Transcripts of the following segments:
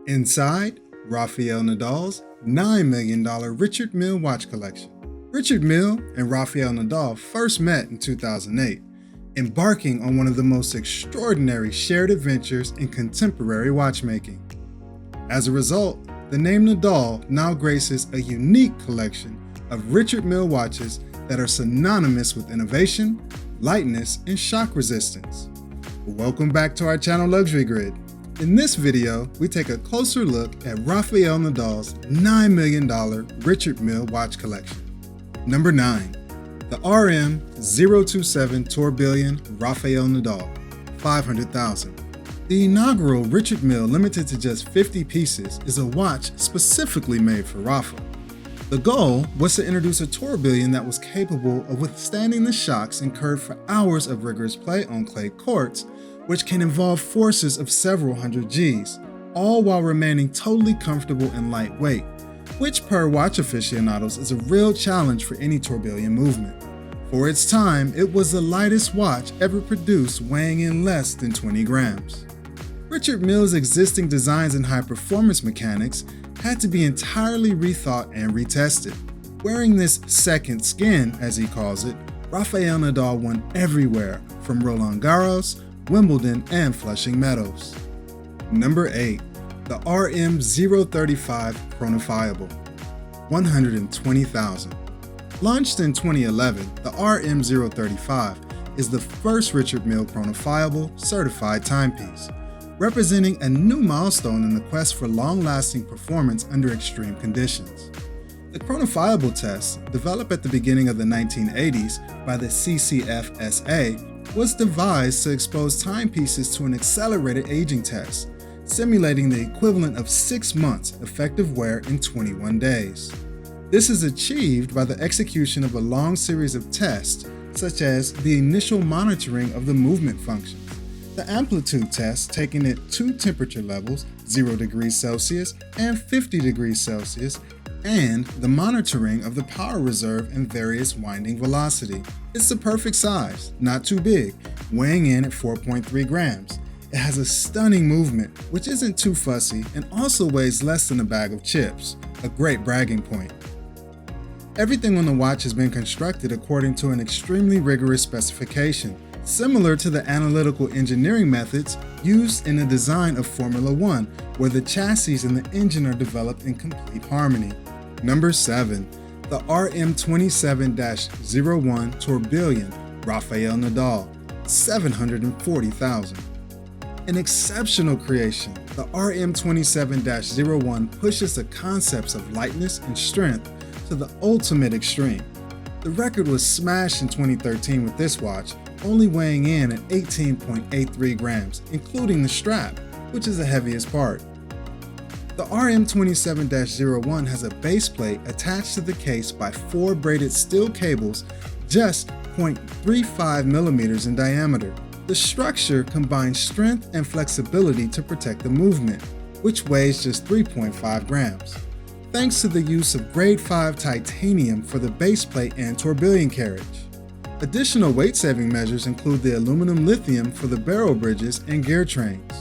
Inside, Rafael Nadal's $9 million Richard Mille watch collection. Richard Mille and Rafael Nadal first met in 2008, embarking on one of the most extraordinary shared adventures in contemporary watchmaking. As a result, the name Nadal now graces a unique collection of Richard Mille watches that are synonymous with innovation, lightness, and shock resistance. Welcome back to our channel Luxury Grid. In this video, we take a closer look at Rafael Nadal's $9 million Richard Mille watch collection. Number 9. The RM027 Tourbillon Rafael Nadal, $500,000. The inaugural Richard Mille, limited to just 50 pieces, is a watch specifically made for Rafa. The goal was to introduce a tourbillon that was capable of withstanding the shocks incurred for hours of rigorous play on clay courts, which can involve forces of several hundred Gs, all while remaining totally comfortable and lightweight, which per watch aficionados is a real challenge for any tourbillon movement. For its time, it was the lightest watch ever produced, weighing in less than 20 grams. Richard Mille's existing designs and high-performance mechanics had to be entirely rethought and retested. Wearing this second skin, as he calls it, Rafael Nadal won everywhere, from Roland Garros, Wimbledon, and Flushing Meadows. Number 8. The RM035 Chronofiable, $120,000. Launched in 2011, the RM035 is the first Richard Mille Chronofiable certified timepiece, representing a new milestone in the quest for long-lasting performance under extreme conditions. The Chronofiable test, developed at the beginning of the 1980s by the CCFSA, was devised to expose timepieces to an accelerated aging test, simulating the equivalent of 6 months effective wear in 21 days. This is achieved by the execution of a long series of tests, such as the initial monitoring of the movement functions, the amplitude test taken at 2 temperature levels, 0 degrees Celsius and 50 degrees Celsius, and the monitoring of the power reserve and various winding velocity. It's the perfect size, not too big, weighing in at 4.3 grams. It has a stunning movement, which isn't too fussy, and also weighs less than a bag of chips, a great bragging point. Everything on the watch has been constructed according to an extremely rigorous specification, similar to the analytical engineering methods used in the design of Formula One, where the chassis and the engine are developed in complete harmony. Number 7. The RM27-01 Tourbillon Rafael Nadal, $740,000. An exceptional creation, the RM27-01 pushes the concepts of lightness and strength to the ultimate extreme. The record was smashed in 2013 with this watch, only weighing in at 18.83 grams, including the strap, which is the heaviest part. The RM27-01 has a base plate attached to the case by 4 braided steel cables just 0.35 millimeters in diameter. The structure combines strength and flexibility to protect the movement, which weighs just 3.5 grams. Thanks to the use of grade 5 titanium for the base plate and tourbillon carriage. Additional weight-saving measures include the aluminum lithium for the barrel bridges and gear trains.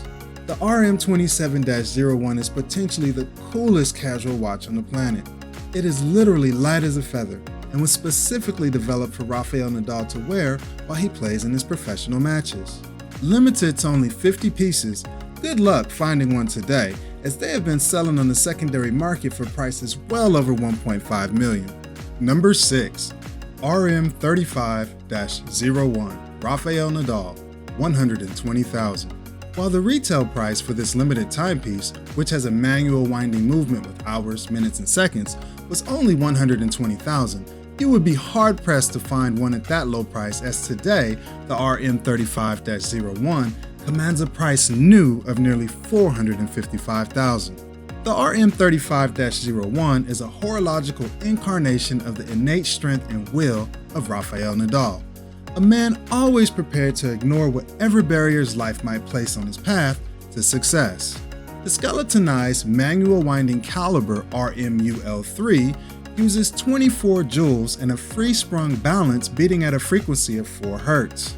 The RM27-01 is potentially the coolest casual watch on the planet. It is literally light as a feather and was specifically developed for Rafael Nadal to wear while he plays in his professional matches. Limited to only 50 pieces, good luck finding one today, as they have been selling on the secondary market for prices well over $1.5 million. Number 6. RM35-01 Rafael Nadal, $120,000. While the retail price for this limited timepiece, which has a manual winding movement with hours, minutes, and seconds, was only $120,000, you would be hard-pressed to find one at that low price, as today, the RM35-01 commands a price new of nearly $455,000. The RM35-01 is a horological incarnation of the innate strength and will of Rafael Nadal, a man always prepared to ignore whatever barriers life might place on his path to success. The skeletonized manual winding caliber RMUL3 uses 24 joules and a free-sprung balance beating at a frequency of 4 Hz.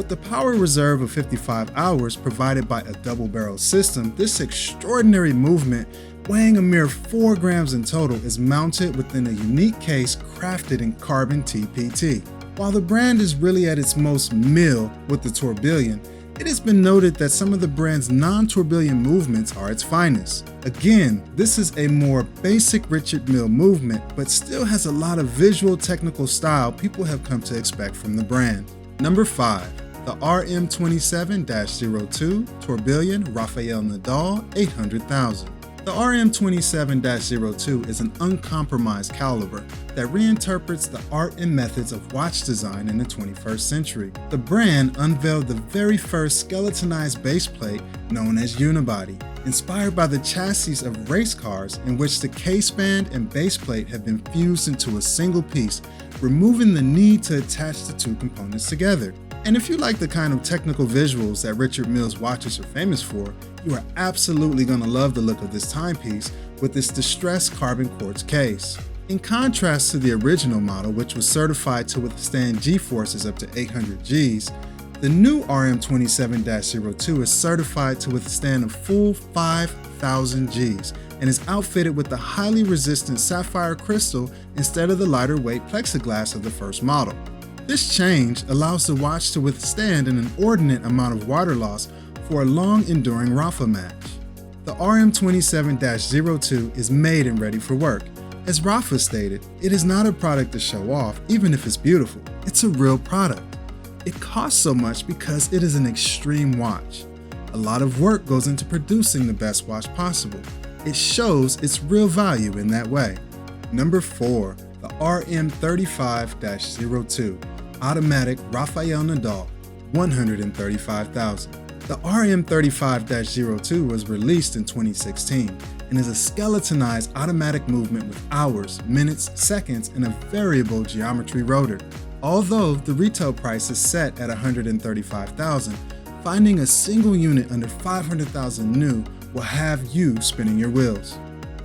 With the power reserve of 55 hours provided by a double-barrel system, this extraordinary movement, weighing a mere 4 grams in total, is mounted within a unique case crafted in carbon TPT. While the brand is really at its most Mille with the tourbillon, it has been noted that some of the brand's non-tourbillon movements are its finest. Again, this is a more basic Richard Mille movement, but still has a lot of visual technical style people have come to expect from the brand. Number 5. The RM27-02 Tourbillon Rafael Nadal 800,000. The RM27-02 is an uncompromised caliber that reinterprets the art and methods of watch design in the 21st century. The brand unveiled the very first skeletonized baseplate known as unibody, inspired by the chassis of race cars, in which the case band and baseplate have been fused into a single piece, removing the need to attach the two components together. And if you like the kind of technical visuals that Richard Mille's watches are famous for, you are absolutely going to love the look of this timepiece with its distressed carbon quartz case. In contrast to the original model, which was certified to withstand G-forces up to 800 Gs, the new RM27-02 is certified to withstand a full 5,000 Gs and is outfitted with the highly resistant sapphire crystal instead of the lighter weight plexiglass of the first model. This change allows the watch to withstand an inordinate amount of water loss for a long-enduring Rafa match. The RM27-02 is made and ready for work. As Rafa stated, it is not a product to show off, even if it's beautiful. It's a real product. It costs so much because it is an extreme watch. A lot of work goes into producing the best watch possible. It shows its real value in that way. Number 4. The RM35-02 Automatic Rafael Nadal 135,000. The RM35-02 was released in 2016 and is a skeletonized automatic movement with hours, minutes, seconds, and a variable geometry rotor. Although the retail price is set at $135,000, finding a single unit under $500,000 new will have you spinning your wheels.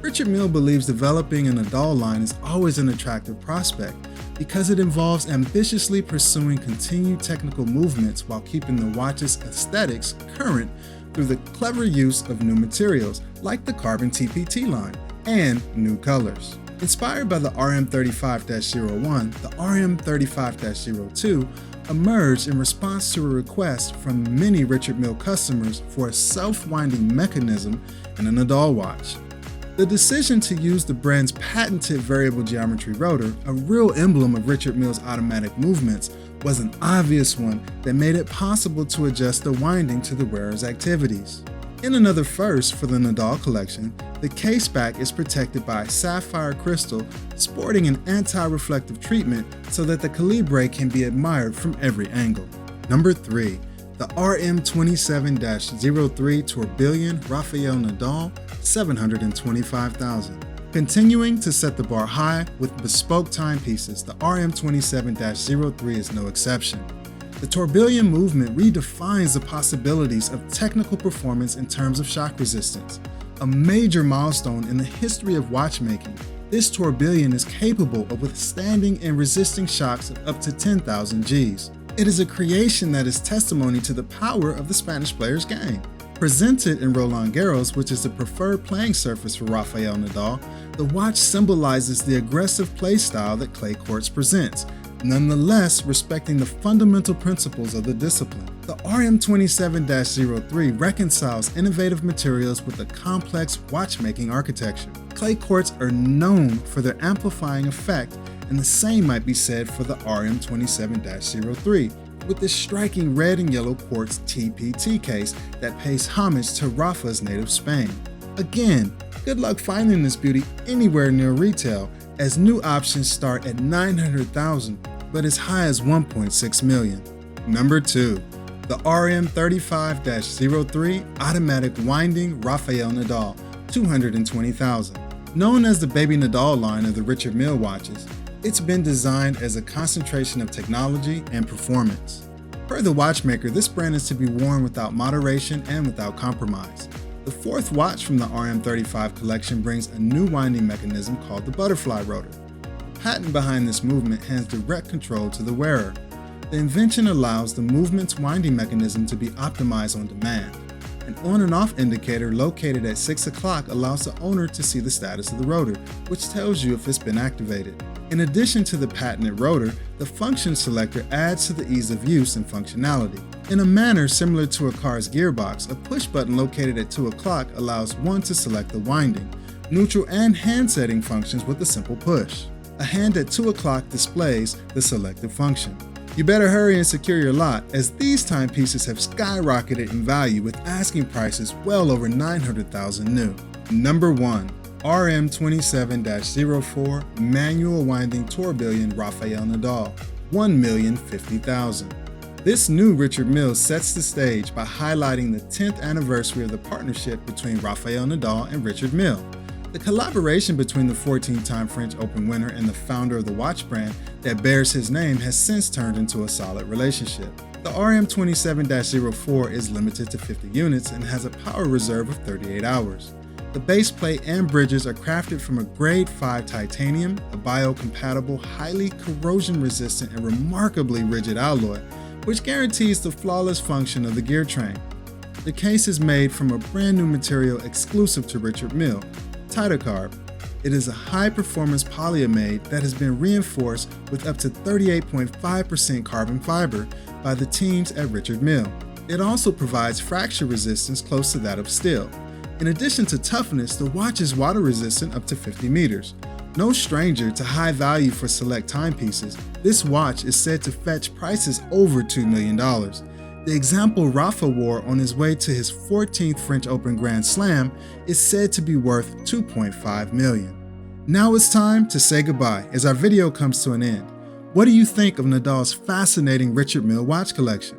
Richard Mille believes developing a Nadal line is always an attractive prospect because it involves ambitiously pursuing continued technical movements while keeping the watch's aesthetics current through the clever use of new materials like the carbon TPT line and new colors. Inspired by the RM35-01, the RM35-02 emerged in response to a request from many Richard Mille customers for a self-winding mechanism in a Nadal watch. The decision to use the brand's patented variable geometry rotor, a real emblem of Richard Mille's automatic movements, was an obvious one that made it possible to adjust the winding to the wearer's activities. In another first for the Nadal collection, the case back is protected by a sapphire crystal sporting an anti-reflective treatment so that the calibre can be admired from every angle. Number 3. The RM27-03 Tourbillon Rafael Nadal 725,000. Continuing to set the bar high with bespoke timepieces, the RM27-03 is no exception. The tourbillon movement redefines the possibilities of technical performance in terms of shock resistance. A major milestone in the history of watchmaking, this tourbillon is capable of withstanding and resisting shocks of up to 10,000 Gs. It is a creation that is testimony to the power of the Spanish player's game. Presented in Roland Garros, which is the preferred playing surface for Rafael Nadal, the watch symbolizes the aggressive play style that clay courts presents, nonetheless respecting the fundamental principles of the discipline. The RM27-03 reconciles innovative materials with a complex watchmaking architecture. Clay courts are known for their amplifying effect, and the same might be said for the RM27-03. With this striking red and yellow quartz TPT case that pays homage to Rafa's native Spain. Again, good luck finding this beauty anywhere near retail, as new options start at $900,000, but as high as $1.6 million. Number 2. The RM35-03 Automatic Winding Rafael Nadal 220,000. Known as the Baby Nadal line of the Richard Mille watches, it's been designed as a concentration of technology and performance. Per the watchmaker, this brand is to be worn without moderation and without compromise. The fourth watch from the RM35 collection brings a new winding mechanism called the butterfly rotor. The patent behind this movement hands direct control to the wearer. The invention allows the movement's winding mechanism to be optimized on demand. An on and off indicator located at 6 o'clock allows the owner to see the status of the rotor, which tells you if it's been activated. In addition to the patented rotor, the function selector adds to the ease of use and functionality. In a manner similar to a car's gearbox, a push button located at 2 o'clock allows one to select the winding, neutral, and hand setting functions with a simple push. A hand at 2 o'clock displays the selected function. You better hurry and secure your lot, as these timepieces have skyrocketed in value with asking prices well over $900,000 new. Number 1. RM27-04 Manual Winding Tourbillon Rafael Nadal, $1,050,000. This new Richard Mille sets the stage by highlighting the 10th anniversary of the partnership between Rafael Nadal and Richard Mille. The collaboration between the 14-time French Open winner and the founder of the watch brand that bears his name has since turned into a solid relationship. The RM27-04 is limited to 50 units and has a power reserve of 38 hours. The base plate and bridges are crafted from a grade 5 titanium, a biocompatible, highly corrosion-resistant and remarkably rigid alloy, which guarantees the flawless function of the gear train. The case is made from a brand new material exclusive to Richard Mille, Titacarb. It is a high-performance polyamide that has been reinforced with up to 38.5% carbon fiber by the teams at Richard Mille. It also provides fracture resistance close to that of steel. In addition to toughness, the watch is water resistant up to 50 meters. No stranger to high value for select timepieces, this watch is said to fetch prices over $2 million. The example Rafa wore on his way to his 14th French Open Grand Slam is said to be worth $2.5 million. Now it's time to say goodbye as our video comes to an end. What do you think of Nadal's fascinating Richard Mille watch collection?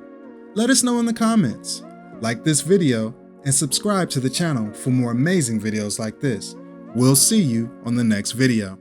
Let us know in the comments. Like this video and subscribe to the channel for more amazing videos like this. We'll see you on the next video.